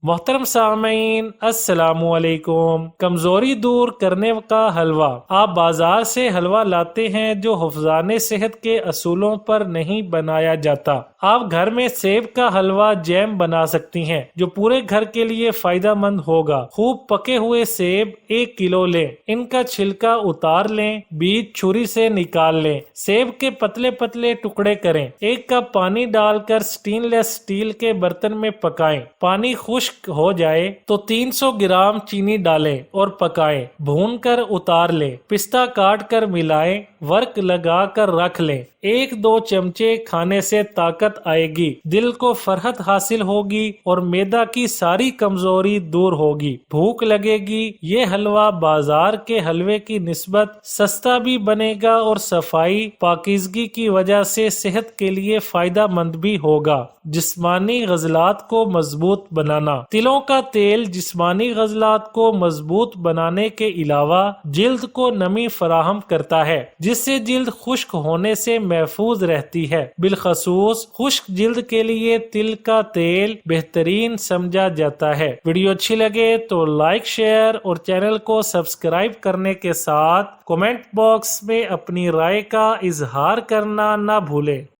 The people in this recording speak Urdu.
محترم سامعین السلام علیکم۔ کمزوری دور کرنے کا حلوہ۔ آپ بازار سے حلوہ لاتے ہیں جو حفظان صحت کے اصولوں پر نہیں بنایا جاتا۔ آپ گھر میں سیب کا حلوہ جیم بنا سکتی ہیں جو پورے گھر کے لیے فائدہ مند ہوگا۔ خوب پکے ہوئے سیب 1 کلو لیں، ان کا چھلکا اتار لیں، بیج چھری سے نکال لیں، سیب کے پتلے پتلے ٹکڑے کریں، 1 کپ پانی ڈال کر سٹین لیس سٹیل کے برتن میں پکائیں۔ پانی خشک ہو جائے تو 300 گرام چینی ڈالیں اور پکائیں، بھون کر اتار لیں، پستہ کاٹ کر ملائیں، ورق لگا کر رکھ لیں۔ 1-2 چمچے کھانے سے طاقت آئے گی، دل کو فرحت حاصل ہوگی اور معدہ کی ساری کمزوری دور ہوگی، بھوک لگے گی۔ یہ حلوہ بازار کے حلوے کی نسبت سستا بھی بنے گا اور صفائی پاکیزگی کی وجہ سے صحت کے لیے فائدہ مند بھی ہوگا۔ جسمانی عضلات کو مضبوط بنانا۔ تلوں کا تیل جسمانی عضلات کو مضبوط بنانے کے علاوہ جلد کو نمی فراہم کرتا ہے، جس سے جلد خشک ہونے سے محفوظ رہتی ہے۔ بالخصوص خشک جلد کے لیے تل کا تیل بہترین سمجھا جاتا ہے۔ ویڈیو اچھی لگے تو لائک، شیئر اور چینل کو سبسکرائب کرنے کے ساتھ کمنٹ باکس میں اپنی رائے کا اظہار کرنا نہ بھولیں۔